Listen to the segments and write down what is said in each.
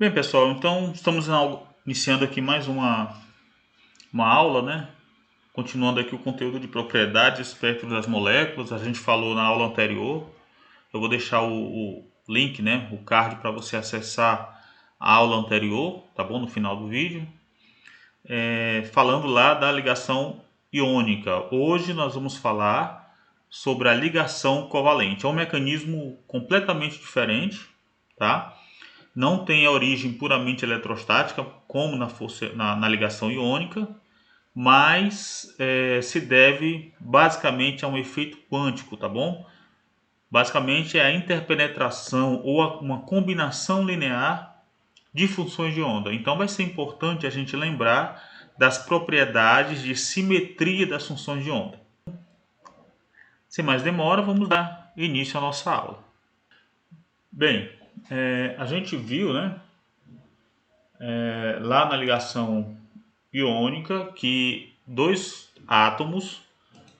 Bem, pessoal, então estamos iniciando aqui mais uma aula, né? Continuando aqui o conteúdo de propriedades e espectro das moléculas. A gente falou na aula anterior. Eu vou deixar o link, né? O card para você acessar a aula anterior, tá bom? No final do vídeo. Falando lá da ligação iônica. Hoje nós vamos falar sobre a ligação covalente. É um mecanismo completamente diferente, tá? Não tem a origem puramente eletrostática, como na ligação iônica, mas se deve basicamente a um efeito quântico, tá bom? Basicamente é a interpenetração ou uma combinação linear de funções de onda. Então vai ser importante a gente lembrar das propriedades de simetria das funções de onda. Sem mais demora, vamos dar início à nossa aula. Bem, a gente viu, né, lá na ligação iônica que dois átomos,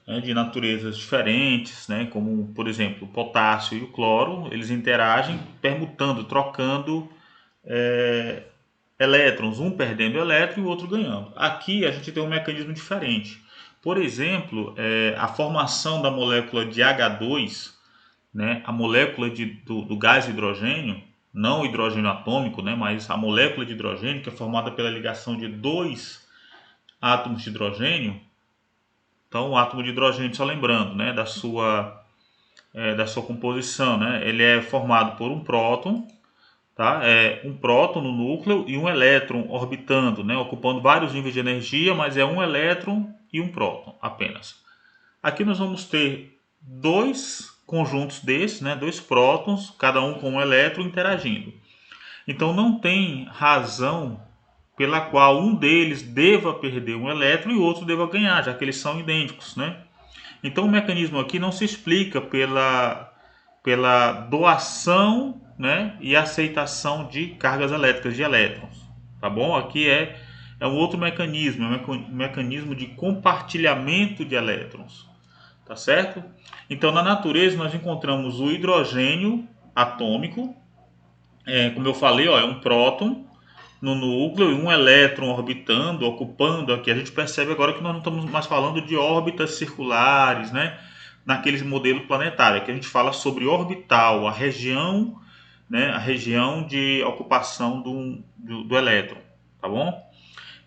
né, de naturezas diferentes, né, como por exemplo o potássio e o cloro, eles interagem permutando, trocando elétrons, um perdendo elétron e o outro ganhando. Aqui a gente tem um mecanismo diferente. Por exemplo, a formação da molécula de H2, né, a molécula do gás hidrogênio, não o hidrogênio atômico, né, mas a molécula de hidrogênio, que é formada pela ligação de dois átomos de hidrogênio. Então, o átomo de hidrogênio, só lembrando, né, da sua composição, né, ele é formado por um próton, tá? Um próton no núcleo e um elétron orbitando, né, ocupando vários níveis de energia, mas é um elétron e um próton apenas. Aqui nós vamos ter dois conjuntos desses, né, dois prótons, cada um com um elétron interagindo. Então não tem razão pela qual um deles deva perder um elétron e o outro deva ganhar, já que eles são idênticos, né? Então o mecanismo aqui não se explica pela doação, né, e aceitação de cargas elétricas de elétrons, tá bom? Aqui é um outro mecanismo, é um mecanismo de compartilhamento de elétrons, tá certo? Então na natureza nós encontramos o hidrogênio atômico, como eu falei, ó, é um próton no núcleo e um elétron orbitando, ocupando aqui. A gente percebe agora que nós não estamos mais falando de órbitas circulares, né? Naqueles modelos planetários. Aqui a gente fala sobre orbital, né? A região de ocupação do elétron, tá bom?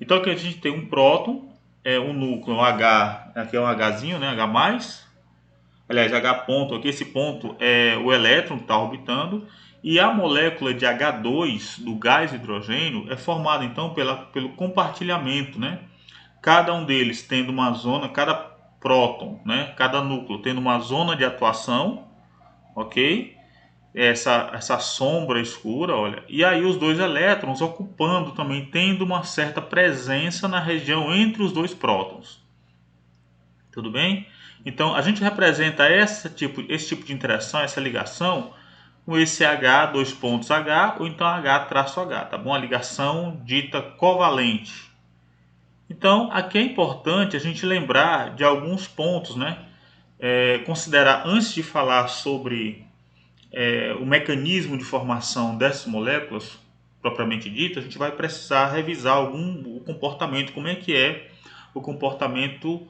Então aqui a gente tem um próton, um núcleo, um H, aqui é um Hzinho, né? H+, aliás, H ponto aqui, esse ponto é o elétron que está orbitando, e a molécula de H2 do gás hidrogênio é formada então pelo compartilhamento, né? Cada um deles tendo uma zona, cada próton, né? Cada núcleo tendo uma zona de atuação, ok? Essa sombra escura, olha, e aí os dois elétrons ocupando também, tendo uma certa presença na região entre os dois prótons. Tudo bem? Então a gente representa esse tipo de interação, essa ligação, com esse H, dois pontos H, ou então H-H, tá bom? A ligação dita covalente. Então aqui é importante a gente lembrar de alguns pontos, né? Considerar, antes de falar sobre o mecanismo de formação dessas moléculas, propriamente dito, a gente vai precisar revisar o comportamento, como é o comportamento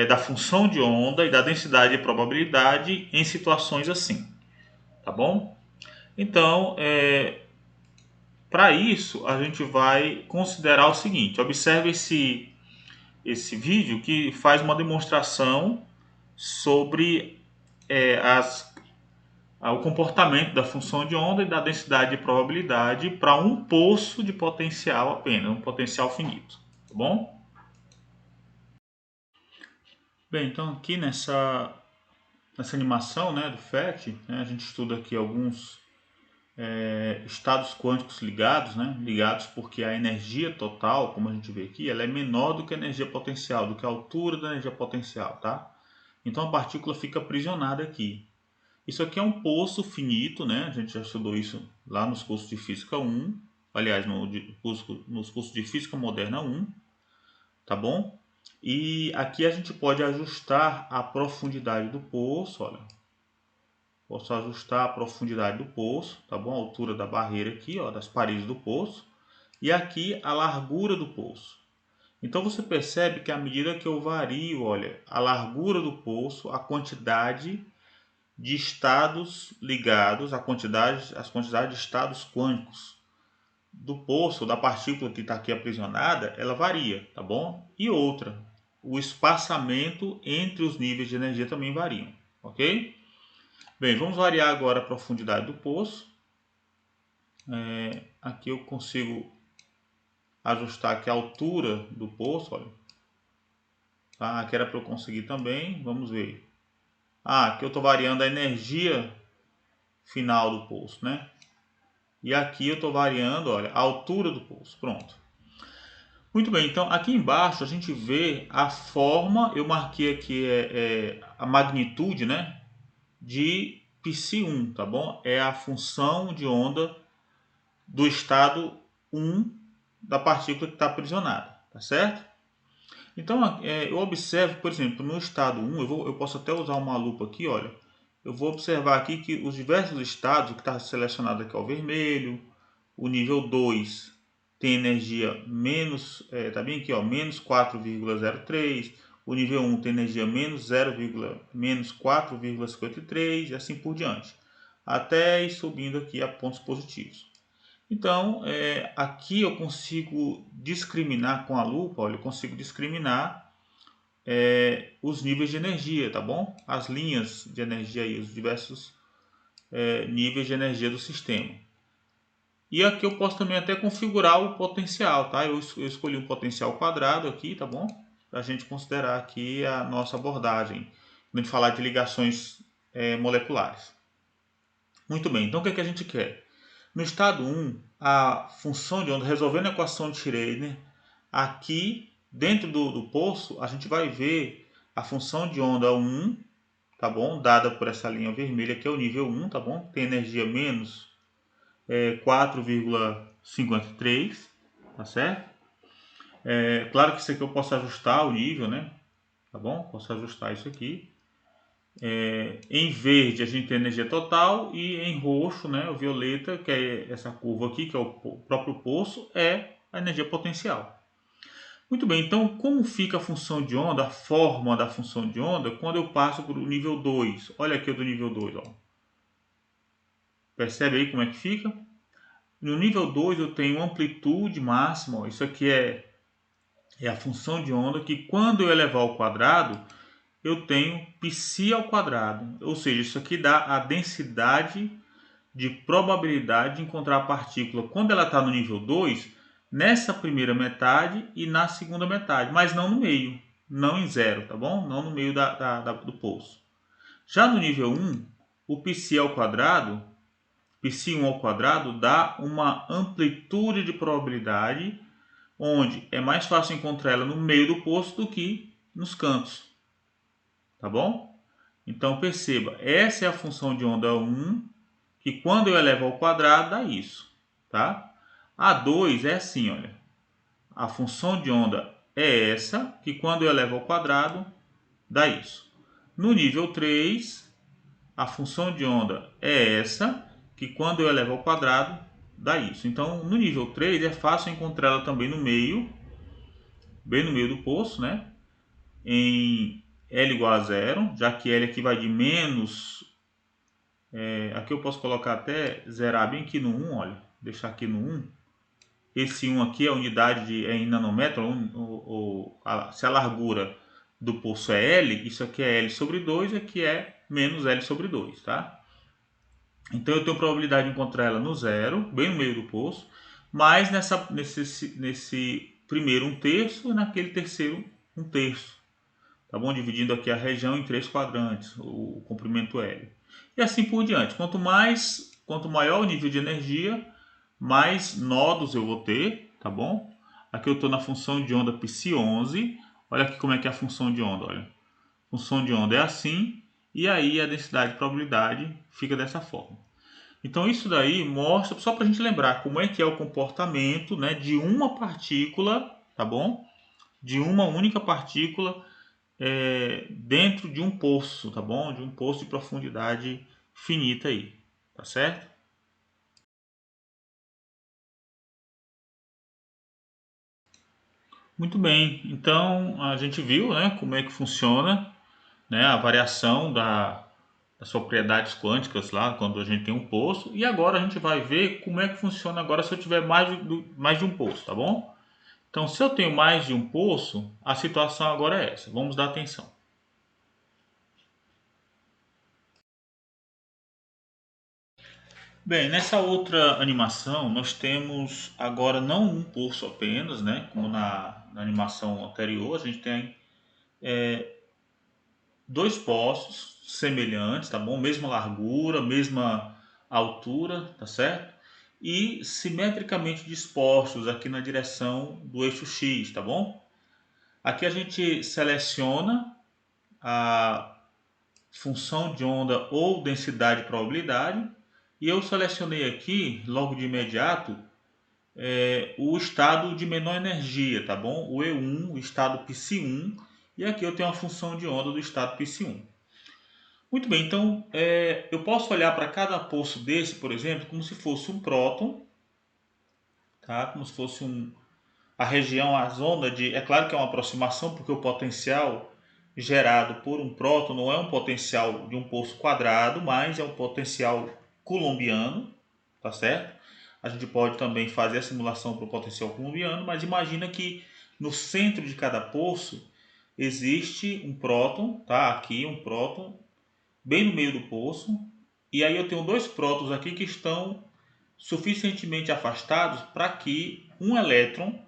da função de onda e da densidade de probabilidade em situações assim, tá bom? Então, para isso, a gente vai considerar o seguinte: observe esse vídeo que faz uma demonstração sobre o comportamento da função de onda e da densidade de probabilidade para um poço de potencial apenas, um potencial finito, tá bom? Bem, então aqui nessa animação, né, do FET, né, a gente estuda aqui alguns estados quânticos ligados, né, ligados porque a energia total, como a gente vê aqui, ela é menor do que a energia potencial, do que a altura da energia potencial, tá? Então a partícula fica aprisionada aqui. Isso aqui é um poço finito, né? A gente já estudou isso lá nos cursos de Física 1, aliás, nos cursos de Física Moderna 1, tá bom? E aqui a gente pode ajustar a profundidade do poço, olha. Posso ajustar a profundidade do poço, tá bom? A altura da barreira aqui, ó, das paredes do poço. E aqui a largura do poço. Então você percebe que à medida que eu vario, olha, a largura do poço, a quantidade de estados ligados, as quantidades de estados quânticos do poço, da partícula que está aqui aprisionada, ela varia, tá bom? E outra, o espaçamento entre os níveis de energia também variam, ok? Bem, vamos variar agora a profundidade do poço. Aqui eu consigo ajustar aqui a altura do poço, olha. Tá? Aqui era para eu conseguir também, vamos ver. Aqui eu estou variando a energia final do poço, né? E aqui eu estou variando, olha, a altura do poço. Pronto. Muito bem, então aqui embaixo a gente vê a forma, eu marquei aqui a magnitude, né, de Psi1, tá bom? É a função de onda do estado 1 da partícula que está aprisionada, tá certo? Então eu observo, por exemplo, no estado 1, eu posso até usar uma lupa aqui, olha. Eu vou observar aqui que os diversos estados, que está selecionado aqui ao vermelho, o nível 2 tem energia menos, tá bem aqui, ó, menos 4,03, o nível 1 tem energia menos 4,53 e assim por diante, até ir subindo aqui a pontos positivos. Então, aqui eu consigo discriminar com a lupa, olha, eu consigo discriminar os níveis de energia, tá bom? As linhas de energia aí, os diversos níveis de energia do sistema. E aqui eu posso também até configurar o potencial, tá? Eu escolhi um potencial quadrado aqui, tá bom? Para a gente considerar aqui a nossa abordagem, quando a gente falar de ligações moleculares. Muito bem, então o que, que a gente quer? No estado 1, a função de onda, resolvendo a equação de Schrödinger, aqui dentro do poço, a gente vai ver a função de onda 1, tá bom? Dada por essa linha vermelha, que é o nível 1, tá bom? Tem energia menos 4,53, tá certo? Claro que isso aqui eu posso ajustar o nível, né? Tá bom? Posso ajustar isso aqui. Em verde a gente tem energia total e em roxo, né, o violeta, que é essa curva aqui, que é o próprio poço, é a energia potencial. Muito bem, então como fica a função de onda, a forma da função de onda, quando eu passo para o nível 2? Olha aqui o do nível 2, ó. Percebe aí como é que fica? No nível 2 eu tenho amplitude máxima, ó. Isso aqui é a função de onda que quando eu elevar ao quadrado, eu tenho π ao quadrado. Ou seja, isso aqui dá a densidade de probabilidade de encontrar a partícula quando ela está no nível 2, nessa primeira metade e na segunda metade, mas não no meio, não em zero, tá bom? Não no meio do poço. Já no nível 1, o π ao quadrado, π1 ao quadrado, dá uma amplitude de probabilidade onde é mais fácil encontrar ela no meio do poço do que nos cantos. Tá bom? Então perceba, essa é a função de onda 1, que quando eu elevo ao quadrado dá isso. Tá? A 2 é assim, olha. A função de onda é essa, que quando eu elevo ao quadrado dá isso. No nível 3, a função de onda é essa, que quando eu elevo ao quadrado dá isso. Então, no nível 3 é fácil encontrar ela também no meio, bem no meio do poço, né? Em L igual a zero, já que L aqui vai de menos... aqui eu posso colocar até zerar bem aqui no 1, olha. Deixar aqui no 1. Esse 1 aqui é a unidade em nanômetro. Se a largura do poço é L, isso aqui é L sobre 2, aqui é menos L sobre 2, tá? Então eu tenho probabilidade de encontrar ela no zero, bem no meio do poço, mas nesse primeiro 1/3 e naquele terceiro 1/3. Tá bom? Dividindo aqui a região em 3 quadrantes, o comprimento L. E assim por diante. Quanto maior o nível de energia, mais nodos eu vou ter, tá bom? Aqui eu estou na função de onda Psi11. Olha aqui como é que é a função de onda, olha. A função de onda é assim, e aí a densidade de probabilidade fica dessa forma. Então isso daí mostra, só para a gente lembrar como é que é o comportamento, né, de uma partícula, tá bom? De uma única partícula dentro de um poço, tá bom? De um poço de profundidade finita aí, tá certo? Muito bem, então a gente viu, né, como é que funciona, né, a variação das propriedades quânticas lá quando a gente tem um poço, e agora a gente vai ver como é que funciona agora se eu tiver mais de um poço, tá bom? Então, se eu tenho mais de um poço, a situação agora é essa. Vamos dar atenção. Bem, nessa outra animação, nós temos agora não um poço apenas, né? Como na animação anterior, a gente tem dois poços semelhantes, tá bom? Mesma largura, mesma altura, tá certo? E simetricamente dispostos aqui na direção do eixo X, tá bom? Aqui a gente seleciona a função de onda ou densidade de probabilidade. E eu selecionei aqui, logo de imediato, o estado de menor energia, tá bom? O E1, o estado Psi1, e aqui eu tenho a função de onda do estado Psi1. Muito bem, então eu posso olhar para cada poço desse, por exemplo, como se fosse um próton, tá? Como se fosse a região, a zona de... É claro que é uma aproximação, porque o potencial gerado por um próton não é um potencial de um poço quadrado, mas é um potencial coulombiano, tá certo? A gente pode também fazer a simulação para o potencial coulombiano, mas imagina que no centro de cada poço existe um próton, tá? Aqui um próton, bem no meio do poço, e aí eu tenho dois prótons aqui que estão suficientemente afastados para que um elétron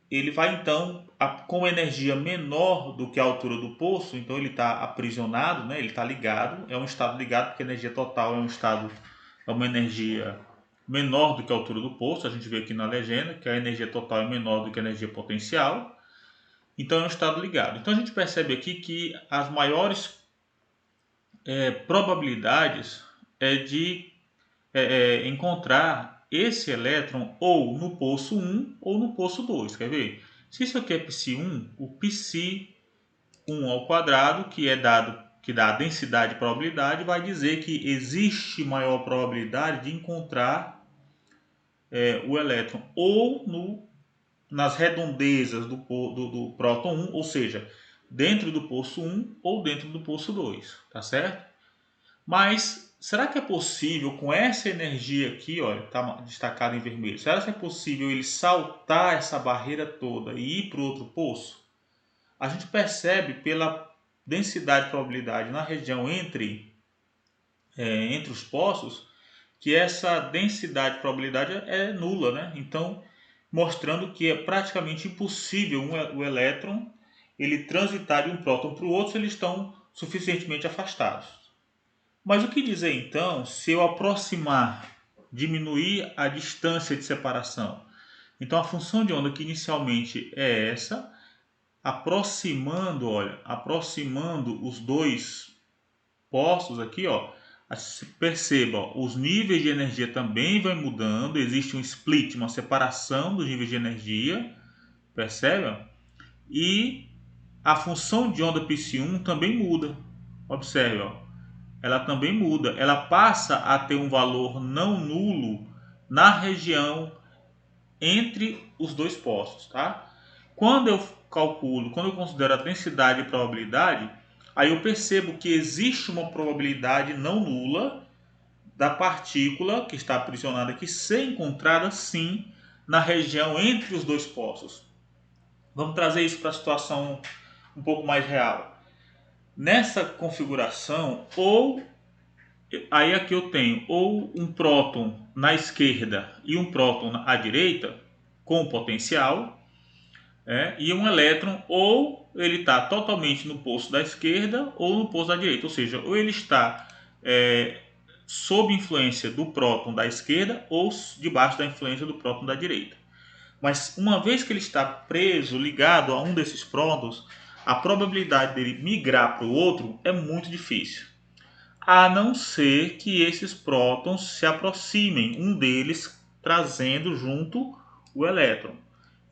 ele vai então com energia menor do que a altura do poço, então ele está aprisionado, né? Ele está ligado, é um estado ligado porque a energia total é uma energia menor do que a altura do poço, a gente vê aqui na legenda que a energia total é menor do que a energia potencial, então é um estado ligado. Então a gente percebe aqui que as maiores probabilidades é de encontrar esse elétron ou no poço 1 ou no poço 2. Quer ver? Se isso aqui é Psi1, o Psi1 ao quadrado, que dá a densidade de probabilidade, vai dizer que existe maior probabilidade de encontrar o elétron ou nas redondezas do próton 1, ou seja, dentro do poço 1 ou dentro do poço 2, tá certo? Mas será que é possível, com essa energia aqui, olha, está destacado em vermelho, será que é possível ele saltar essa barreira toda e ir para o outro poço? A gente percebe pela densidade de probabilidade na região entre os poços que essa densidade de probabilidade é nula, né? Então, mostrando que é praticamente impossível o elétron ele transitar de um próton para o outro se eles estão suficientemente afastados. Mas o que dizer então se eu aproximar, diminuir a distância de separação? Então a função de onda que inicialmente é essa, aproximando, olha, aproximando os dois postos aqui, ó, perceba, ó, os níveis de energia também vão mudando, existe um split, uma separação dos níveis de energia, percebe? E a função de onda Psi1 também muda. Observe, ó, ela também muda. Ela passa a ter um valor não nulo na região entre os dois postos, tá? Quando eu calculo, quando eu considero a densidade e probabilidade, aí eu percebo que existe uma probabilidade não nula da partícula que está aprisionada aqui ser encontrada sim na região entre os dois postos. Vamos trazer isso para a situação um pouco mais real. Nessa configuração, ou aí aqui eu tenho ou um próton na esquerda e um próton à direita com potencial, e um elétron ou ele está totalmente no posto da esquerda ou no posto da direita, ou seja, ou ele está sob influência do próton da esquerda ou debaixo da influência do próton da direita. Mas uma vez que ele está preso, ligado a um desses prótons, a probabilidade dele migrar para o outro é muito difícil, a não ser que esses prótons se aproximem, um deles trazendo junto o elétron.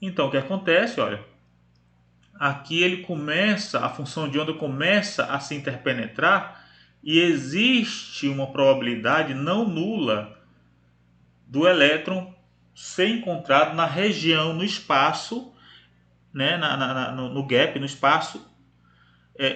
Então o que acontece? Olha, aqui ele começa, a função de onda começa a se interpenetrar e existe uma probabilidade não nula do elétron ser encontrado na região, no espaço, né, no gap, no espaço,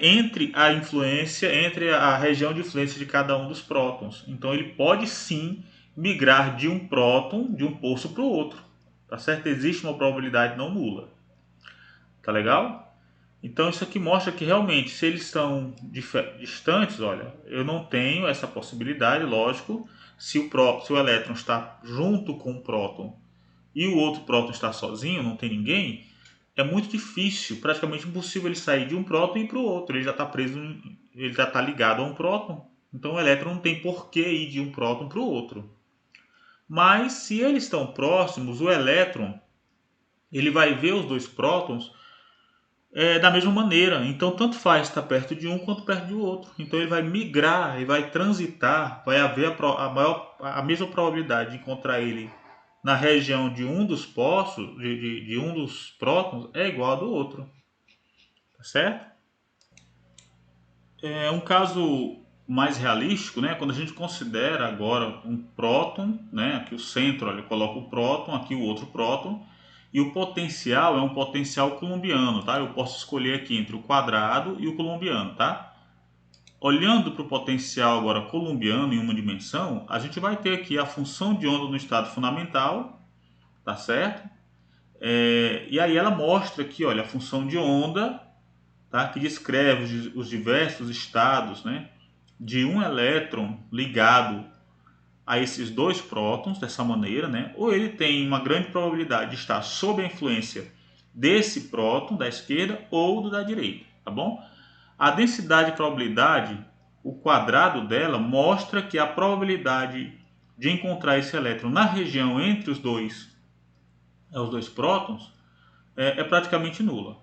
entre a influência, entre a região de influência de cada um dos prótons. Então ele pode sim migrar de um próton, de um poço para o outro. Tá certo? Existe uma probabilidade não nula. Tá legal? Então isso aqui mostra que realmente, se eles estão distantes, olha, eu não tenho essa possibilidade, lógico, se o elétron está junto com o próton e o outro próton está sozinho, não tem ninguém, é muito difícil, praticamente impossível ele sair de um próton e ir para o outro. Ele já está preso, ele já está ligado a um próton. Então o elétron não tem por que ir de um próton para o outro. Mas se eles estão próximos, o elétron ele vai ver os dois prótons da mesma maneira. Então tanto faz estar perto de um quanto perto do outro. Então ele vai migrar e vai transitar, vai haver a mesma probabilidade de encontrar ele na região de um dos poços, de um dos prótons, é igual a do outro. Tá certo? É um caso mais realístico, né? Quando a gente considera agora um próton, né? Aqui o centro, olha, eu coloco o próton, aqui o outro próton, e o potencial é um potencial coulombiano, tá? Eu posso escolher aqui entre o quadrado e o coulombiano, tá? Olhando para o potencial agora coulombiano em uma dimensão, a gente vai ter aqui a função de onda no estado fundamental, tá certo? E aí ela mostra aqui, olha, a função de onda, tá? Que descreve os diversos estados, né, de um elétron ligado a esses dois prótons dessa maneira, né? Ou ele tem uma grande probabilidade de estar sob a influência desse próton da esquerda ou do da direita, tá bom? A densidade de probabilidade, o quadrado dela mostra que a probabilidade de encontrar esse elétron na região entre os dois prótons é praticamente nula.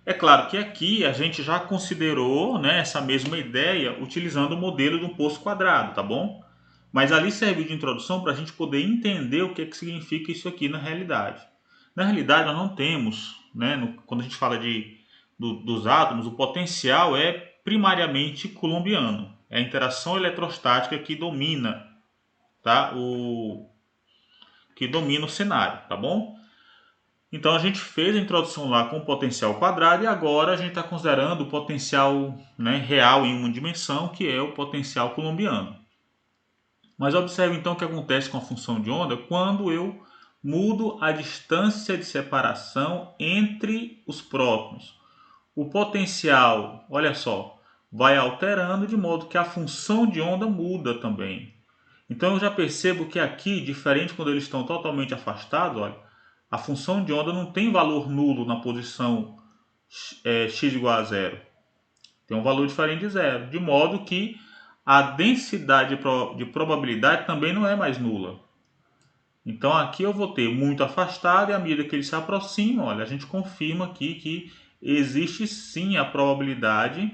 É claro que aqui a gente já considerou, né, essa mesma ideia utilizando o modelo do poço quadrado, tá bom? Mas ali serve de introdução para a gente poder entender o que significa isso aqui na realidade. Na realidade, nós não temos, né, quando a gente fala dos átomos, o potencial é primariamente coulombiano. É a interação eletrostática que domina, tá, que domina o cenário, tá bom? Então a gente fez a introdução lá com o potencial quadrado e agora a gente está considerando o potencial, né, real em uma dimensão, que é o potencial coulombiano. Mas observe então o que acontece com a função de onda quando eu mudo a distância de separação entre os prótons. O potencial, olha só, vai alterando de modo que a função de onda muda também. Então eu já percebo que aqui, diferente quando eles estão totalmente afastados, olha, a função de onda não tem valor nulo na posição x igual a zero. Tem um valor diferente de zero. De modo que a densidade de probabilidade também não é mais nula. Então aqui eu vou ter muito afastado e à medida que eles se aproximam, olha, a gente confirma aqui que existe sim a probabilidade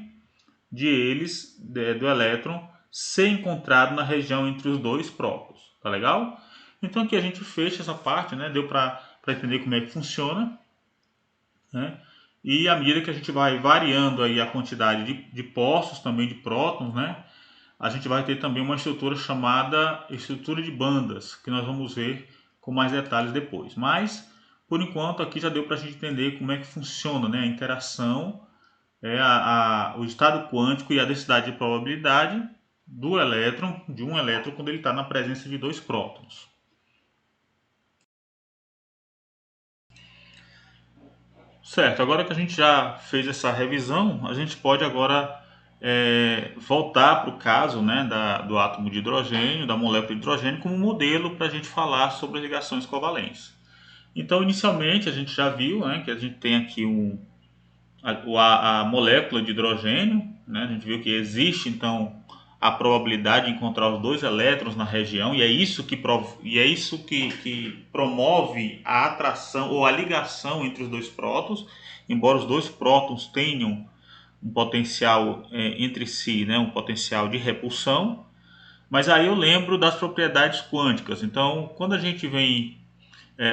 de eles, do elétron, ser encontrado na região entre os dois prótons. Tá legal? Então aqui a gente fecha essa parte, né? Deu para entender como é que funciona, né? E à medida que a gente vai variando aí a quantidade de postos, também de prótons, né? A gente vai ter também uma estrutura chamada estrutura de bandas, que nós vamos ver com mais detalhes depois. Mas, por enquanto, aqui já deu para a gente entender como é que funciona, né? A interação, o estado quântico e a densidade de probabilidade do elétron, de um elétron, quando ele está na presença de dois prótons. Certo, agora que a gente já fez essa revisão, a gente pode agora voltar para o caso, né, do átomo de hidrogênio, da molécula de hidrogênio, como modelo para a gente falar sobre as ligações covalentes. Então, inicialmente, a gente já viu, né, que a gente tem aqui a molécula de hidrogênio, né, a gente viu que existe, então, a probabilidade de encontrar os dois elétrons na região, e é isso que promove a atração ou a ligação entre os dois prótons, embora os dois prótons tenham um potencial entre si, né, um potencial de repulsão, mas aí eu lembro das propriedades quânticas. Então, quando a gente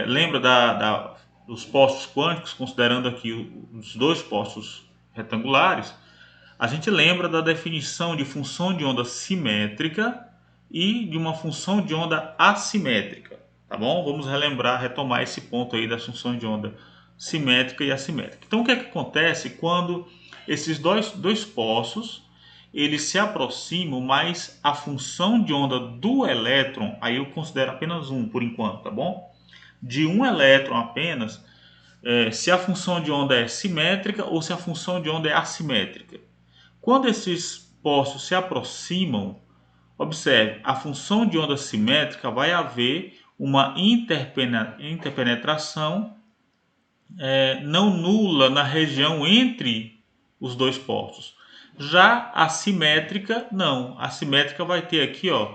lembra dos postos quânticos, considerando aqui os dois postos retangulares, a gente lembra da definição de função de onda simétrica e de uma função de onda assimétrica, tá bom? Vamos relembrar, retomar esse ponto aí das funções de onda simétrica e assimétrica. Então, o que é que acontece quando esses dois postos eles se aproximam, mas a função de onda do elétron, aí eu considero apenas um por enquanto, tá bom? De um elétron apenas, se a função de onda é simétrica ou se a função de onda é assimétrica. Quando esses postos se aproximam, observe, a função de onda simétrica vai haver uma interpenetração não nula na região entre os dois postos. Já a simétrica, não. A simétrica vai ter aqui, ó,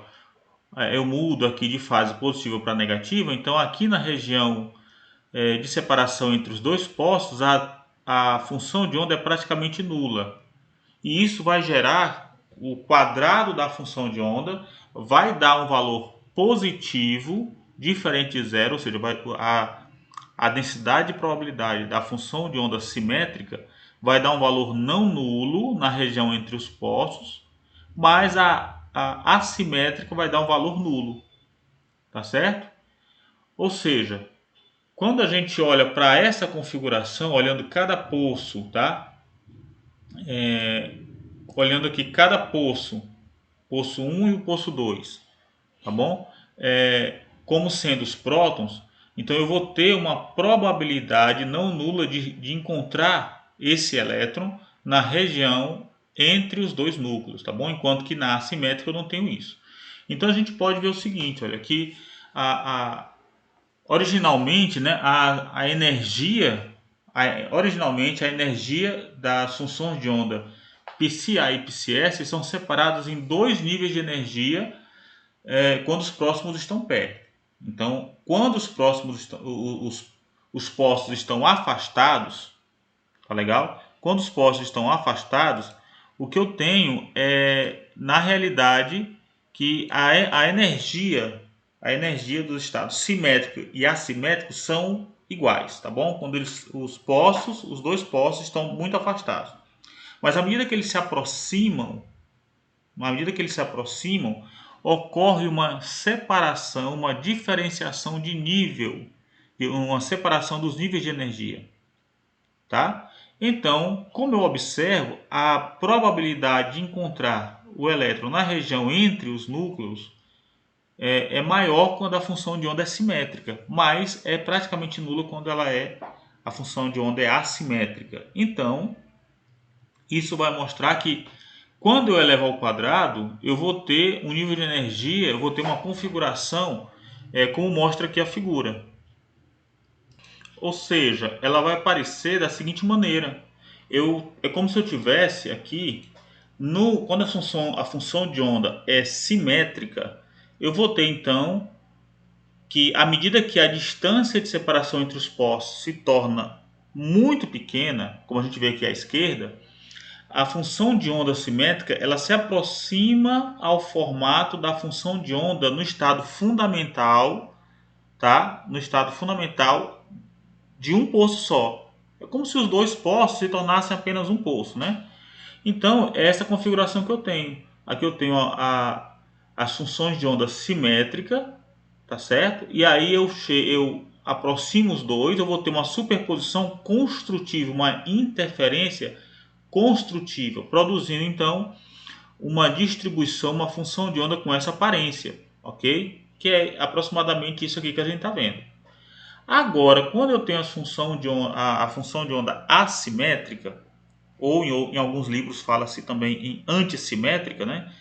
eu mudo aqui de fase positiva para negativa, então aqui na região de separação entre os dois postos, a função de onda é praticamente nula. E isso vai gerar o quadrado da função de onda, vai dar um valor positivo diferente de zero, ou seja, a densidade de probabilidade da função de onda simétrica vai dar um valor não nulo na região entre os postos, mas a assimétrica vai dar um valor nulo, tá certo? Ou seja, quando a gente olha para essa configuração, olhando cada poço, tá? Olhando aqui cada poço, poço 1 e o poço 2, tá bom? Como sendo os prótons, então eu vou ter uma probabilidade não nula de encontrar esse elétron na região entre os dois núcleos, tá bom? Enquanto que na assimétrica eu não tenho isso. Então a gente pode ver o seguinte, olha, que originalmente, né, a energia, originalmente a energia das funções de onda Psi e Psi são separadas em dois níveis de energia quando os próximos estão perto. Então, quando os próximos estão, os postos estão afastados, tá legal? Quando os postos estão afastados, o que eu tenho é, na realidade, que a energia dos estados simétrico e assimétrico são iguais, tá bom? Quando os dois postos estão muito afastados. Mas à medida que eles se aproximam, ocorre uma separação, uma diferenciação de nível, uma separação dos níveis de energia, tá? Então, como eu observo, a probabilidade de encontrar o elétron na região entre os núcleos é maior quando a função de onda é simétrica, mas é praticamente nula quando a função de onda é assimétrica. Então, isso vai mostrar que quando eu elevo ao quadrado, eu vou ter um nível de energia, eu vou ter uma configuração como mostra aqui a figura. Ou seja, ela vai aparecer da seguinte maneira. É como se eu tivesse aqui, quando a função de onda é simétrica, eu vou ter então que à medida que a distância de separação entre os postos se torna muito pequena, como a gente vê aqui à esquerda, a função de onda simétrica ela se aproxima ao formato da função de onda no estado fundamental, tá? No estado fundamental de um poço só. É como se os dois poços se tornassem apenas um poço, né? Então, é essa configuração que eu tenho. Aqui eu tenho as funções de onda simétrica, tá certo? E aí eu aproximo os dois, eu vou ter uma superposição construtiva, uma interferência construtiva, produzindo então uma distribuição, uma função de onda com essa aparência, ok? Que é aproximadamente isso aqui que a gente está vendo. Agora, quando eu tenho a função de onda assimétrica, ou em alguns livros fala-se também em antissimétrica, né?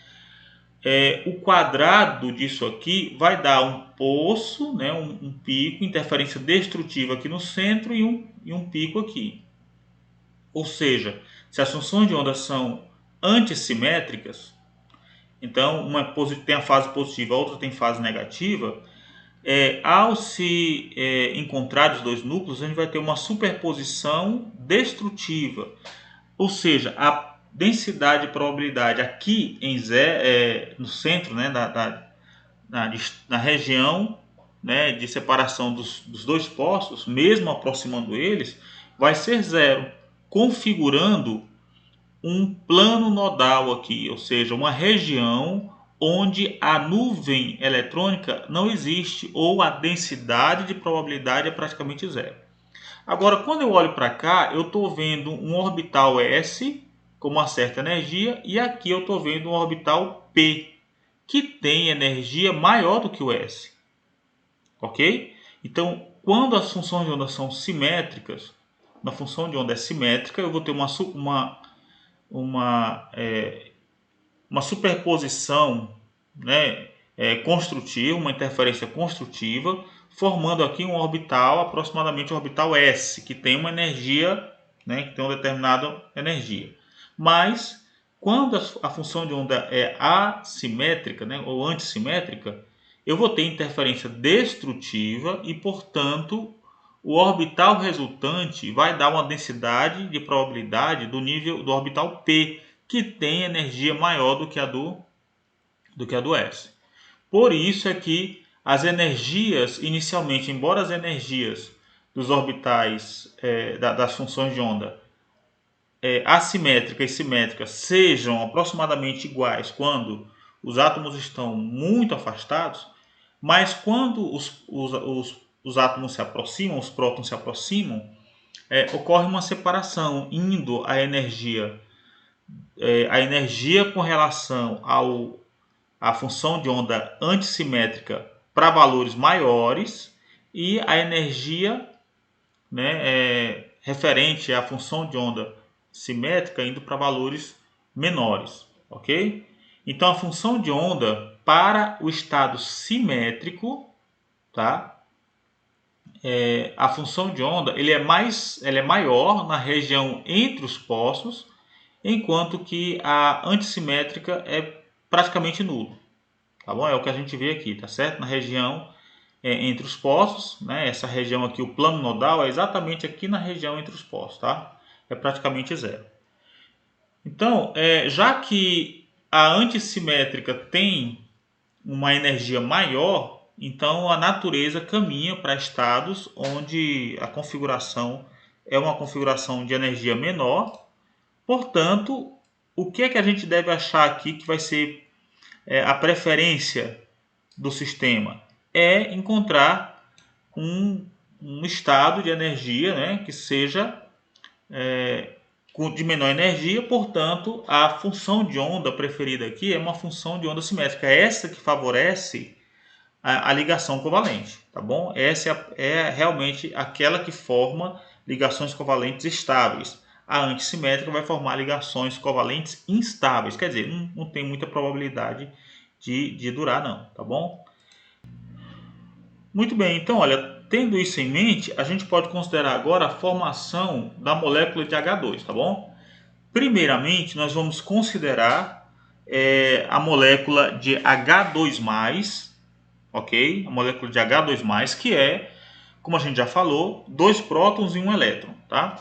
O quadrado disso aqui vai dar um poço, né? um pico, interferência destrutiva aqui no centro e um pico aqui. Ou seja, se as funções de onda são antissimétricas, então uma tem a fase positiva, a outra tem fase negativa, ao se encontrar os dois núcleos, a gente vai ter uma superposição destrutiva. Ou seja, a densidade de probabilidade aqui no centro, né, na região, né, de separação dos dois postos, mesmo aproximando eles, vai ser zero, configurando um plano nodal aqui, ou seja, uma região onde a nuvem eletrônica não existe ou a densidade de probabilidade é praticamente zero. Agora, quando eu olho para cá, eu estou vendo um orbital S com uma certa energia e aqui eu estou vendo um orbital P que tem energia maior do que o S. Ok? Então, quando as funções de onda são simétricas, na função de onda é simétrica, eu vou ter uma superposição, né, construtiva, uma interferência construtiva, formando aqui um orbital, aproximadamente um orbital S, que tem uma energia, né, que tem uma determinada energia. Mas, quando a função de onda é assimétrica, né, ou antissimétrica, eu vou ter interferência destrutiva e, portanto, o orbital resultante vai dar uma densidade de probabilidade do nível do orbital P, que tem energia maior do que a do S. Por isso é que as energias, inicialmente, embora as energias dos orbitais das funções de onda assimétrica e simétrica sejam aproximadamente iguais quando os átomos estão muito afastados, mas quando os átomos se aproximam, os prótons se aproximam, ocorre uma separação, indo a energia com relação à função de onda antissimétrica para valores maiores e a energia, né, referente à função de onda simétrica indo para valores menores, ok? Então a função de onda para o estado simétrico, tá? A função de onda ela é maior na região entre os polos, enquanto que a antissimétrica é praticamente nulo, tá bom? É o que a gente vê aqui, tá certo? Na região entre os polos, né? Essa região aqui, o plano nodal, é exatamente aqui na região entre os polos, tá? É praticamente zero. Então, já que a antissimétrica tem uma energia maior, então a natureza caminha para estados onde a configuração é uma configuração de energia menor. Portanto, o que é que a gente deve achar aqui que vai ser a preferência do sistema? É encontrar um estado de energia, né, que seja de menor energia, portanto, a função de onda preferida aqui é uma função de onda simétrica. É essa que favorece a ligação covalente, tá bom? Essa é realmente aquela que forma ligações covalentes estáveis. A antissimétrica vai formar ligações covalentes instáveis, quer dizer, não tem muita probabilidade de durar não, tá bom? Muito bem, então olha, tendo isso em mente, a gente pode considerar agora a formação da molécula de H2, tá bom? Primeiramente, nós vamos considerar a molécula de H2+, ok? A molécula de H2+, que é, como a gente já falou, 2 prótons e 1 elétron, tá?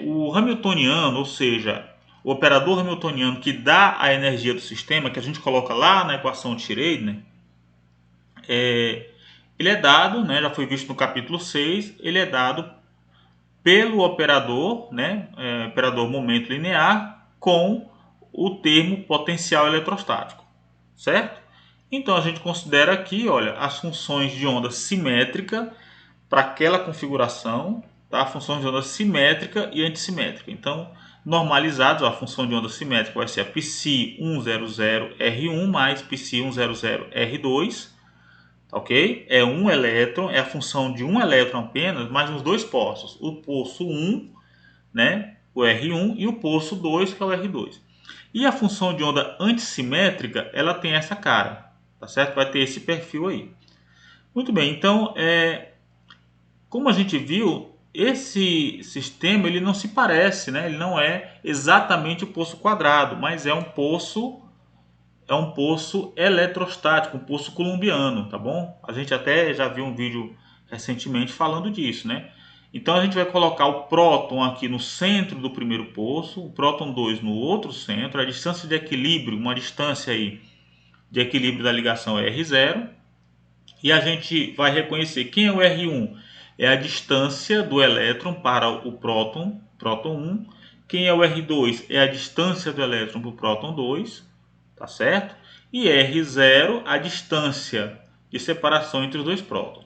O hamiltoniano, ou seja, o operador hamiltoniano que dá a energia do sistema, que a gente coloca lá na equação de Schrödinger, ele é dado, né, já foi visto no capítulo 6, ele é dado pelo operador, né, operador momento linear, com o termo potencial eletrostático, certo? Então a gente considera aqui, olha, as funções de onda simétrica para aquela configuração, tá? Funções de onda simétrica e antissimétrica. Então, normalizados, a função de onda simétrica vai ser a π100R1 mais π100R2, ok? É um elétron, é a função de um elétron apenas, mas nos dois polos. O poço 1, né, o R1, e o poço 2, que é o R2. E a função de onda antissimétrica, ela tem essa cara, tá certo? Vai ter esse perfil aí. Muito bem, então, como a gente viu, esse sistema ele não se parece, né? Ele não é exatamente o poço quadrado, mas é um poço eletrostático, um poço coulombiano, tá bom? A gente até já viu um vídeo recentemente falando disso, né? Então a gente vai colocar o próton aqui no centro do primeiro poço, o próton 2 no outro centro, a distância de equilíbrio, uma distância aí de equilíbrio da ligação é R0, e a gente vai reconhecer quem é o R1, é a distância do elétron para o próton 1, Quem é o R2? É a distância do elétron para o próton 2, tá certo? E R0, a distância de separação entre os dois prótons.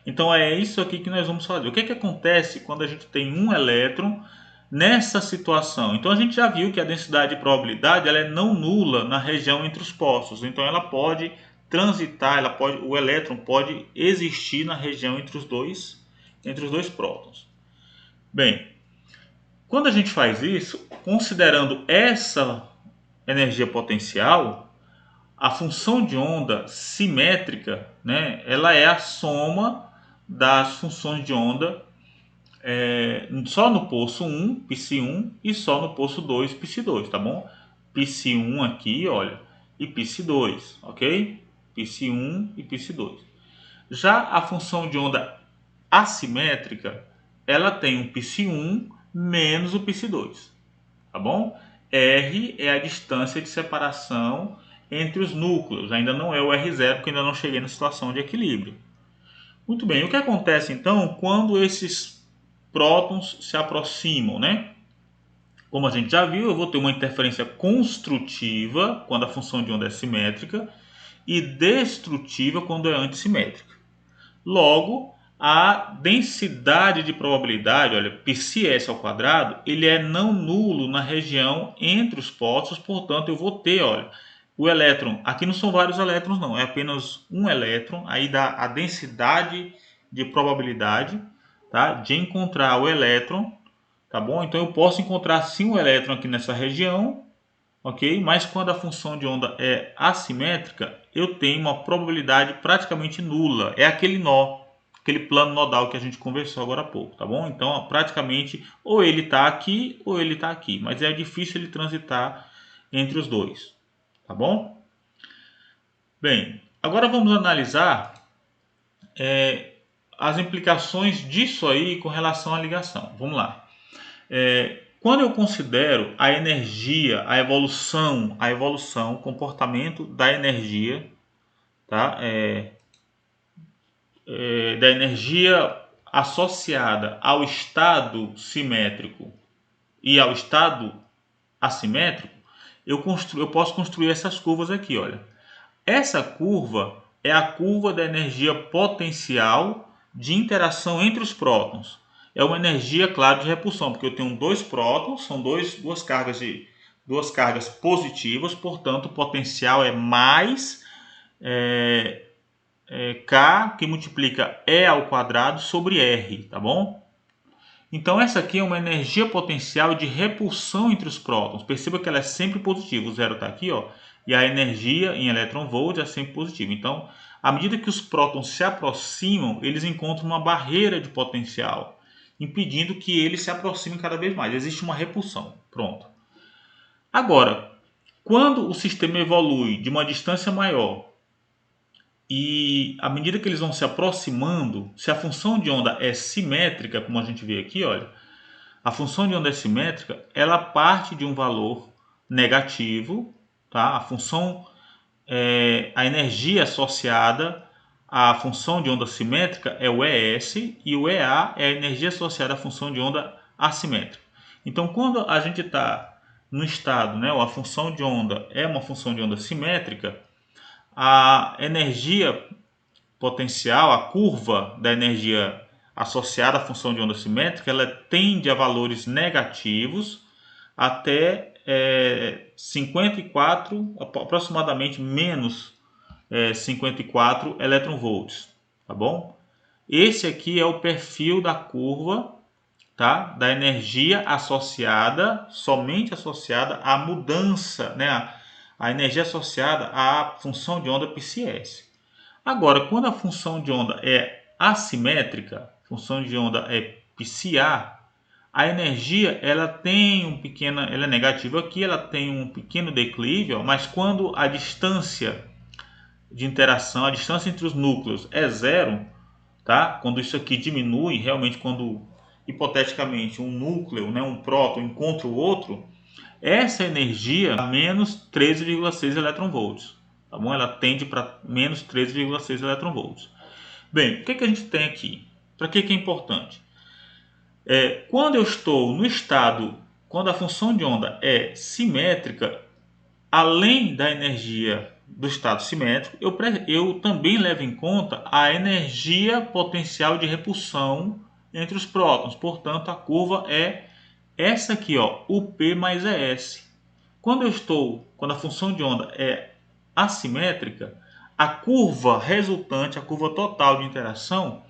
Então é isso aqui que nós vamos fazer. O que, que acontece quando a gente tem um elétron nessa situação? Então a gente já viu que a densidade de probabilidade ela é não nula na região entre os postos. Então ela pode transitar, o elétron pode existir na região entre os dois prótons. Bem, quando a gente faz isso, considerando essa energia potencial, a função de onda simétrica, né, ela é a soma das funções de onda só no poço 1, Psi1, e só no poço 2, Psi2, tá bom? Psi1 aqui, olha, e Psi2, ok? Psi1 e Psi2. Já a função de onda assimétrica, ela tem um Psi1 menos o Psi2, tá bom? R é a distância de separação entre os núcleos, ainda não é o R0, porque ainda não cheguei na situação de equilíbrio. Muito bem, o que acontece então quando esses prótons se aproximam, né? Como a gente já viu, eu vou ter uma interferência construtiva quando a função de onda é simétrica e destrutiva quando é antissimétrica. Logo, a densidade de probabilidade, olha, πs ao quadrado, ele é não nulo na região entre os postos, portanto eu vou ter, olha, o elétron, aqui não são vários elétrons não, é apenas um elétron, aí dá a densidade de probabilidade, tá, de encontrar o elétron, tá bom? Então eu posso encontrar sim o elétron aqui nessa região, ok? Mas quando a função de onda é assimétrica, eu tenho uma probabilidade praticamente nula, é aquele nó, aquele plano nodal que a gente conversou agora há pouco, tá bom? Então, praticamente, ou ele está aqui ou ele está aqui, mas é difícil ele transitar entre os dois, tá bom? Bem, agora vamos analisar as implicações disso aí com relação à ligação. Vamos lá. Quando eu considero a energia, a evolução, o comportamento da energia, tá? Da energia associada ao estado simétrico e ao estado assimétrico, eu posso construir essas curvas aqui, olha. Essa curva é a curva da energia potencial de interação entre os prótons. É uma energia, claro, de repulsão, porque eu tenho dois prótons, são duas cargas positivas, portanto, o potencial é mais K, que multiplica E ao quadrado sobre R, tá bom? Então essa aqui é uma energia potencial de repulsão entre os prótons. Perceba que ela é sempre positiva, o zero está aqui, ó, e a energia em elétron-volt é sempre positiva. Então, à medida que os prótons se aproximam, eles encontram uma barreira de potencial, impedindo que eles se aproximem cada vez mais. Existe uma repulsão. Pronto. Agora, quando o sistema evolui de uma distância maior e à medida que eles vão se aproximando, se a função de onda é simétrica, como a gente vê aqui, olha, a função de onda é simétrica, ela parte de um valor negativo, tá? A energia associada à função de onda simétrica é o ES e o EA é a energia associada à função de onda assimétrica. Então, quando a gente está no estado, né, ou a função de onda é uma função de onda simétrica, a energia potencial, a curva da energia associada à função de onda simétrica, ela tende a valores negativos até 54, aproximadamente menos 54 elétron-volts, tá bom? Esse aqui é o perfil da curva, tá? Da energia associada, somente associada à mudança, né? A energia associada à função de onda Psi. Agora, quando a função de onda é assimétrica, função de onda é Psi-A, a energia ela é negativa aqui, ela tem um pequeno declive, ó, mas quando a distância de interação, a distância entre os núcleos é zero, tá? Quando isso aqui diminui, realmente quando hipoteticamente um núcleo, né, um próton encontra o outro, essa energia é menos 13,6 elétron-volts, tá bom? Ela tende para menos 13,6 elétron-volts. Bem, o que a gente tem aqui? Para que é importante? Quando eu estou no estado quando a função de onda é simétrica, além da energia do estado simétrico, eu também levo em conta a energia potencial de repulsão entre os prótons. Portanto, a curva é essa aqui, ó, UP mais ES. Quando a função de onda é assimétrica, a curva resultante, a curva total de interação,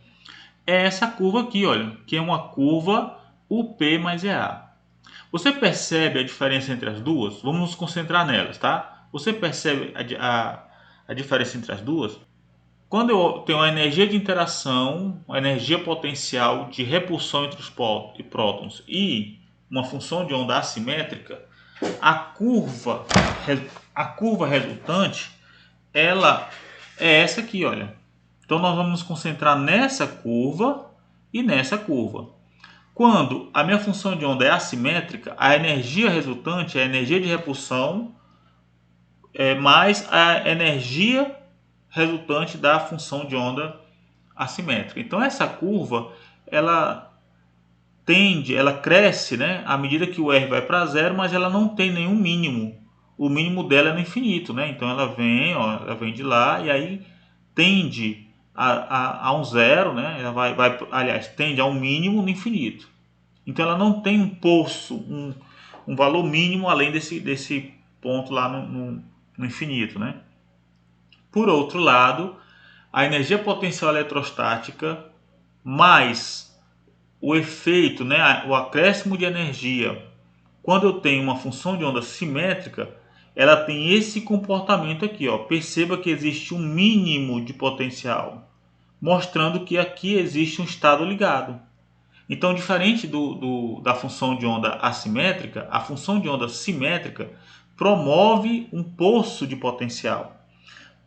é essa curva aqui, olha, que é uma curva UP mais EA. Você percebe a diferença entre as duas? Vamos nos concentrar nelas, tá? Você percebe a diferença entre as duas? Quando eu tenho uma energia de interação, uma energia potencial de repulsão entre os prótons e uma função de onda assimétrica, a curva, a curva resultante, ela é essa aqui, olha. Então nós vamos nos concentrar nessa curva e nessa curva. Quando a minha função de onda é assimétrica, a energia resultante é a energia de repulsão mais a energia resultante da função de onda assimétrica. Então essa curva, ela ela cresce, né, à medida que o R vai para zero, mas ela não tem nenhum mínimo. O mínimo dela é no infinito, né? Então ela vem, ó, ela vem de lá e aí tende a um zero, né? Ela aliás, tende a um mínimo no infinito. Então ela não tem um poço, um valor mínimo além desse ponto lá no infinito, né? Por outro lado, a energia potencial eletrostática mais o efeito, né, o acréscimo de energia, quando eu tenho uma função de onda simétrica, ela tem esse comportamento aqui, ó. Perceba que existe um mínimo de potencial, mostrando que aqui existe um estado ligado. Então, diferente da função de onda assimétrica, a função de onda simétrica promove um poço de potencial.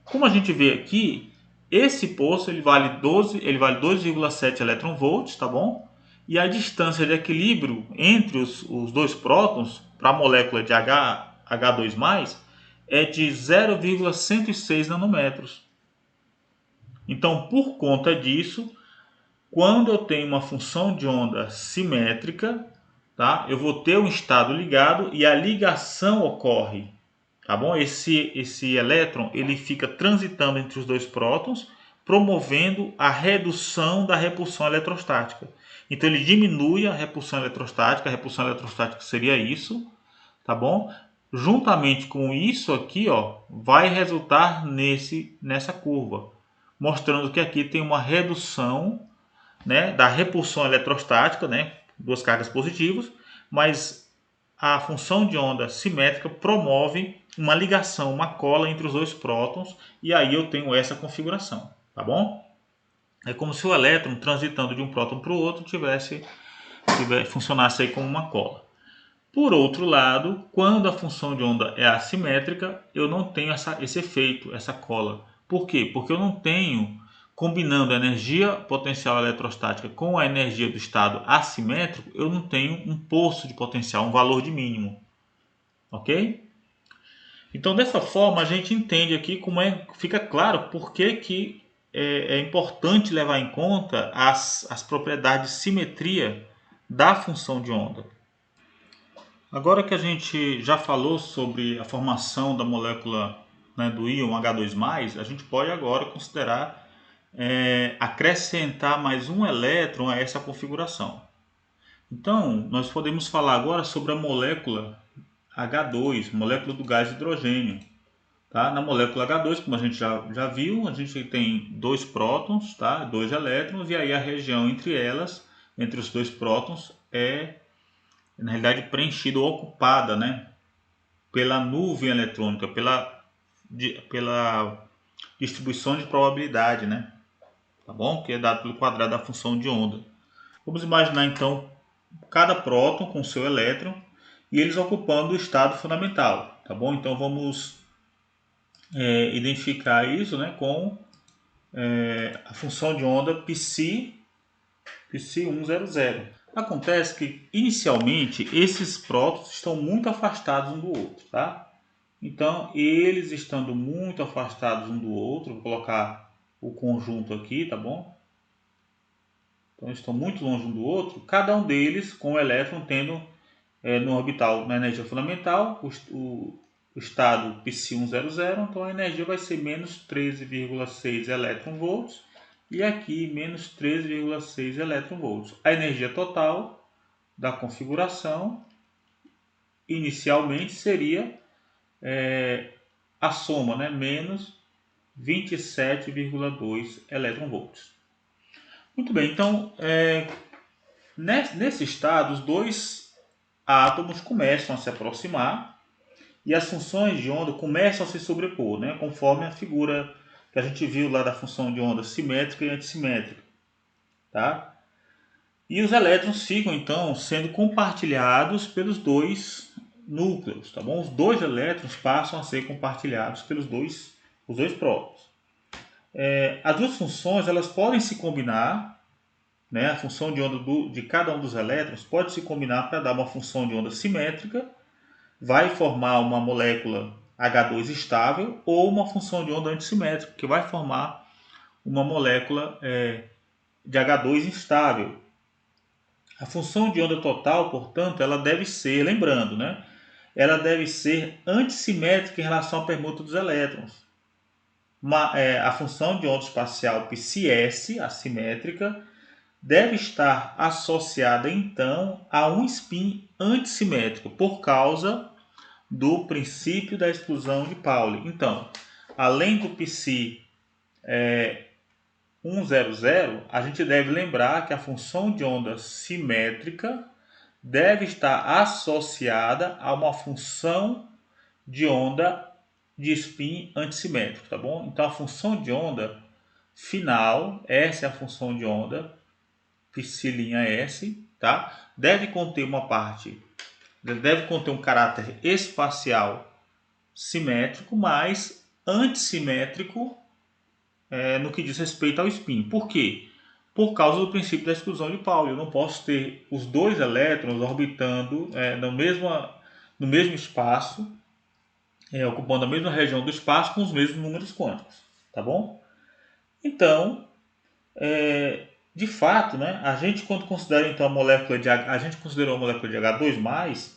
Como a gente vê aqui, esse poço ele vale 2,7 elétron-volts, tá bom? E a distância de equilíbrio entre os dois prótons para a molécula de H2+, é de 0,106 nanômetros. Então, por conta disso, quando eu tenho uma função de onda simétrica, tá? Eu vou ter um estado ligado e a ligação ocorre, tá bom? Esse elétron ele fica transitando entre os dois prótons, promovendo a redução da repulsão eletrostática. Então ele diminui a repulsão eletrostática seria isso, tá bom? Juntamente com isso aqui, ó, vai resultar nessa curva, mostrando que aqui tem uma redução, né, da repulsão eletrostática, né, duas cargas positivas, mas a função de onda simétrica promove uma ligação, uma cola entre os dois prótons, e aí eu tenho essa configuração, tá bom? É como se o elétron transitando de um próton para o outro funcionasse aí como uma cola. Por outro lado, quando a função de onda é assimétrica, eu não tenho esse efeito, essa cola. Por quê? Porque eu não tenho, combinando a energia potencial eletrostática com a energia do estado assimétrico, eu não tenho um poço de potencial, um valor de mínimo. Ok? Então, dessa forma, a gente entende aqui fica claro por que é importante levar em conta as propriedades de simetria da função de onda. Agora que a gente já falou sobre a formação da molécula, né, do íon H2+, a gente pode agora considerar acrescentar mais um elétron a essa configuração. Então, nós podemos falar agora sobre a molécula H2, molécula do gás de hidrogênio. Tá? Na molécula H2, como a gente já viu, a gente tem dois prótons, tá? Dois elétrons, e aí a região entre elas, entre os dois prótons, é na realidade preenchida ou ocupada, né, pela nuvem eletrônica, pela distribuição de probabilidade, né, tá bom? Que é dado pelo quadrado da função de onda. Vamos imaginar então cada próton com seu elétron e eles ocupando o estado fundamental, tá bom? Então vamos identificar isso, né, com a função de onda Psi100. Acontece que inicialmente esses prótons estão muito afastados um do outro, tá? Então, eles estando muito afastados um do outro, vou colocar o conjunto aqui, tá bom? Então, eles estão muito longe um do outro, cada um deles com o elétron tendo no orbital na energia fundamental, o estado Psi100, então a energia vai ser menos 13,6 elétron-volts e aqui menos 13,6 elétron-volts. A energia total da configuração inicialmente seria a soma, né? Menos 27,2 elétron-volts. Muito bem, então nesse estado os dois átomos começam a se aproximar e as funções de onda começam a se sobrepor, né? Conforme a figura que a gente viu lá da função de onda simétrica e antissimétrica. Tá? E os elétrons ficam então sendo compartilhados pelos dois núcleos, tá bom? Os dois elétrons passam a ser compartilhados pelos os dois prótons. As duas funções elas podem se combinar, né? A função de onda de cada um dos elétrons pode se combinar para dar uma função de onda simétrica, vai formar uma molécula H2 estável, ou uma função de onda antissimétrica, que vai formar uma molécula de H2 instável. A função de onda total, portanto, ela deve ser, lembrando, né? Ela deve ser antissimétrica em relação à permuta dos elétrons. A função de onda espacial Psi-s, assimétrica, deve estar associada, então, a um spin antissimétrico, por causa do princípio da exclusão de Pauli. Então, além do Psi 100, a gente deve lembrar que a função de onda simétrica deve estar associada a uma função de onda de spin antissimétrico, tá bom? Então, a função de onda final, essa é a função de onda, Psi'(S), tá? Deve conter um caráter espacial simétrico, mas antissimétrico no que diz respeito ao spin. Por quê? Por causa do princípio da exclusão de Pauli. Eu não posso ter os dois elétrons orbitando no mesmo espaço, ocupando a mesma região do espaço com os mesmos números quânticos. Tá bom? Então, de fato, né, a gente quando considera então a gente considerou a molécula de H2+,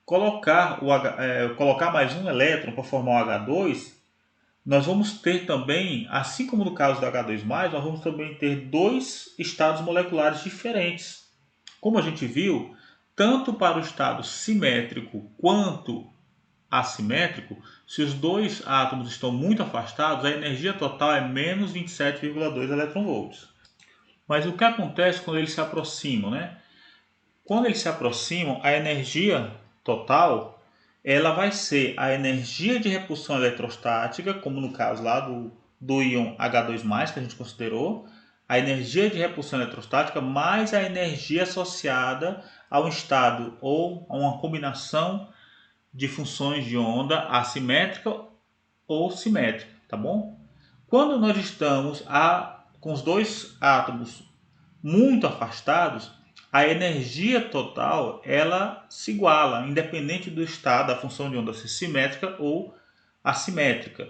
colocar mais um elétron para formar o H2, nós vamos ter também, assim como no caso do H2+, nós vamos também ter dois estados moleculares diferentes. Como a gente viu, tanto para o estado simétrico quanto assimétrico, se os dois átomos estão muito afastados, a energia total é menos 27,2 elétron-volts. Mas o que acontece quando eles se aproximam, né? Quando eles se aproximam, a energia total ela vai ser a energia de repulsão eletrostática, como no caso lá do íon H2+, que a gente considerou, a energia de repulsão eletrostática mais a energia associada a um estado ou a uma combinação de funções de onda assimétrica ou simétrica, tá bom? Quando nós estamos com os dois átomos muito afastados, a energia total ela se iguala, independente do estado da função de onda ser simétrica ou assimétrica.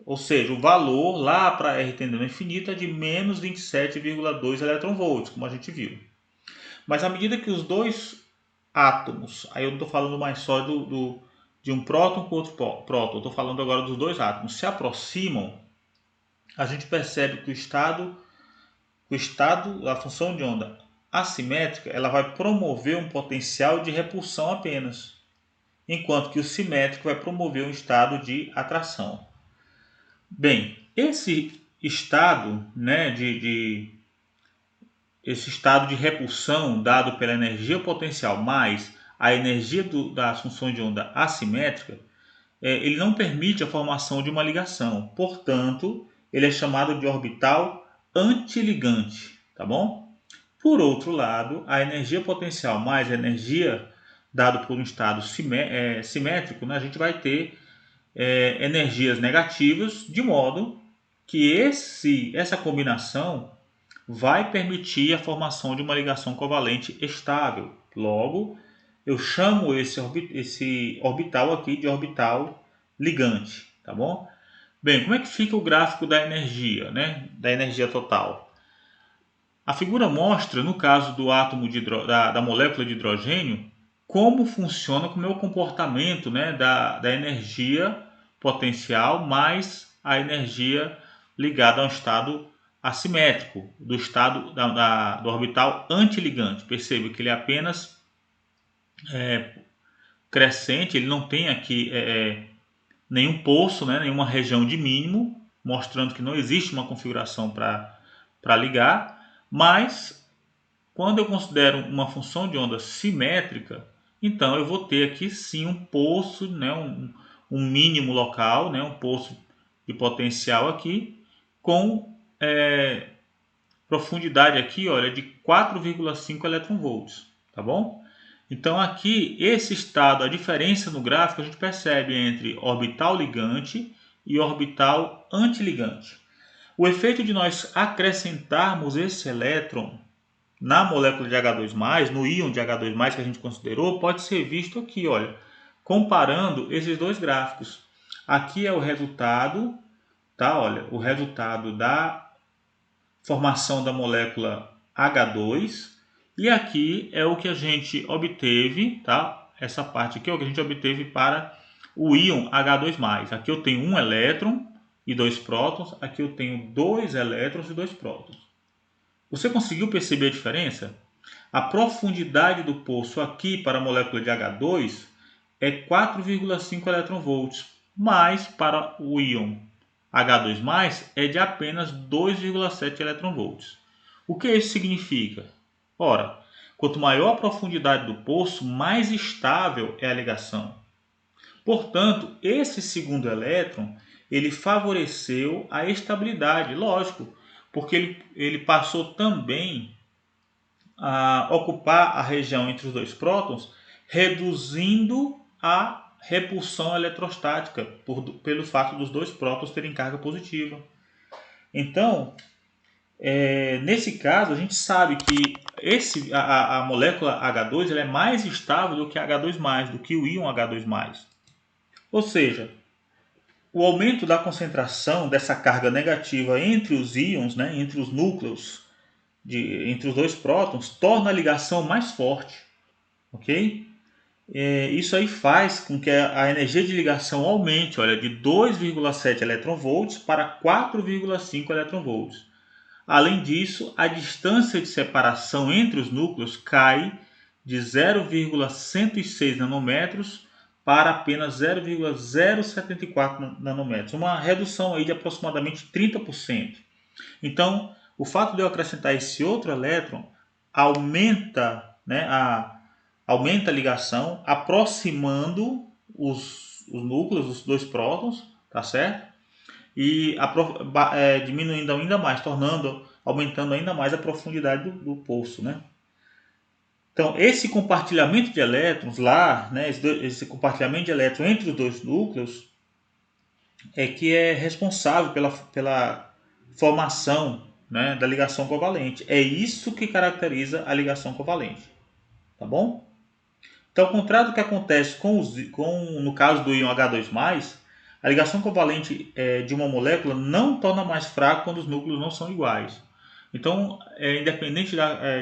Ou seja, o valor lá para R tendendo ao infinito é de menos 27,2 elétron-volts, como a gente viu. Mas à medida que os dois átomos, aí eu não estou falando mais só de um próton com outro próton, eu estou falando agora dos dois átomos, se aproximam, a gente percebe que a função de onda assimétrica, ela vai promover um potencial de repulsão apenas, enquanto que o simétrico vai promover um estado de atração. Bem, esse estado, né, esse estado de repulsão dado pela energia potencial mais a energia das funções de onda assimétrica, ele não permite a formação de uma ligação. Portanto, ele é chamado de orbital antiligante, tá bom? Por outro lado, a energia potencial mais a energia dada por um estado simétrico, né, a gente vai ter energias negativas, de modo que essa combinação vai permitir a formação de uma ligação covalente estável. Logo, eu chamo esse orbital aqui de orbital ligante, tá bom? Bem, como é que fica o gráfico da energia, né? Da energia total? A figura mostra, no caso do átomo da molécula de hidrogênio, como funciona, como é o comportamento, né, da energia potencial mais a energia ligada a um estado assimétrico, do estado do orbital antiligante. Perceba que ele é apenas crescente, ele não tem aqui nenhum poço, né, nenhuma região de mínimo, mostrando que não existe uma configuração para ligar, mas quando eu considero uma função de onda simétrica, então eu vou ter aqui sim um poço, né, um mínimo local, né, um poço de potencial aqui, com profundidade aqui, olha, de 4,5 eletronvolts, tá bom? Então aqui, esse estado, a diferença no gráfico, a gente percebe entre orbital ligante e orbital antiligante. O efeito de nós acrescentarmos esse elétron na molécula de H2+, no íon de H2+, que a gente considerou, pode ser visto aqui, olha, comparando esses dois gráficos. Aqui é o resultado, tá? Olha, o resultado da formação da molécula H2 e aqui é o que a gente obteve, tá? Essa parte aqui é o que a gente obteve para o íon H2+. Aqui eu tenho um elétron e dois prótons, aqui eu tenho dois elétrons e dois prótons. Você conseguiu perceber a diferença? A profundidade do poço aqui para a molécula de H2 é 4,5 eletronvolts, mas para o íon H2+, é de apenas 2,7 eletronvolts. O que isso significa? Ora, quanto maior a profundidade do poço, mais estável é a ligação. Portanto, esse segundo elétron, ele favoreceu a estabilidade, lógico, porque ele passou também a ocupar a região entre os dois prótons, reduzindo a repulsão eletrostática pelo fato dos dois prótons terem carga positiva. Então, nesse caso, a gente sabe que a molécula H2 ela é mais estável do que H2+, do que o íon H2+. Ou seja, o aumento da concentração dessa carga negativa entre os íons, né, entre os núcleos, entre os dois prótons, torna a ligação mais forte. Ok? Isso aí faz com que a energia de ligação aumente, olha, de 2,7 eletronvolts para 4,5 eletronvolts. Além disso, a distância de separação entre os núcleos cai de 0,106 nanômetros para apenas 0,074 nanômetros, uma redução aí de aproximadamente 30%. Então, o fato de eu acrescentar esse outro elétron aumenta, né, aumenta a ligação, aproximando os núcleos, os dois prótons, tá certo? E diminuindo ainda mais, aumentando ainda mais a profundidade do poço, né? Então, esse compartilhamento de elétrons lá, né, esse compartilhamento de elétrons entre os dois núcleos é que é responsável pela formação, né, da ligação covalente. É isso que caracteriza a ligação covalente, tá bom? Então, ao contrário do que acontece no caso do íon H2+, a ligação covalente de uma molécula não torna mais fraca quando os núcleos não são iguais. Então,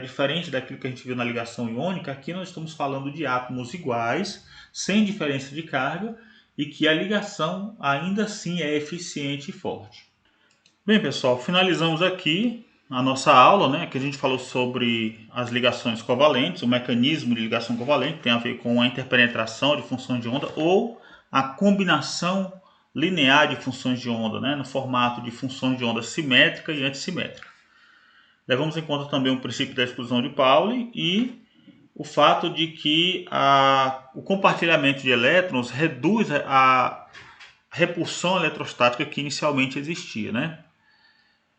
diferente daquilo que a gente viu na ligação iônica, aqui nós estamos falando de átomos iguais, sem diferença de carga, e que a ligação ainda assim é eficiente e forte. Bem, pessoal, finalizamos aqui a nossa aula, né, que a gente falou sobre as ligações covalentes, o mecanismo de ligação covalente, tem a ver com a interpenetração de funções de onda ou a combinação linear de funções de onda, né, no formato de funções de onda simétrica e antissimétrica. Levamos em conta também o princípio da exclusão de Pauli e o fato de que o compartilhamento de elétrons reduz a repulsão eletrostática que inicialmente existia, né?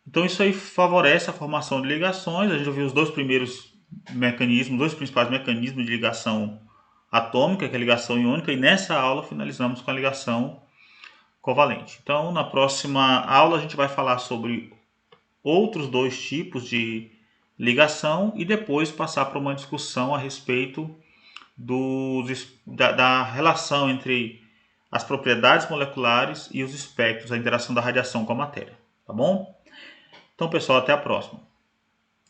Então isso aí favorece a formação de ligações. A gente já viu os dois principais mecanismos de ligação atômica, que é a ligação iônica, e nessa aula finalizamos com a ligação covalente. Então na próxima aula a gente vai falar sobre outros dois tipos de ligação e depois passar para uma discussão a respeito da relação entre as propriedades moleculares e os espectros, a interação da radiação com a matéria. Tá bom? Então, pessoal, até a próxima.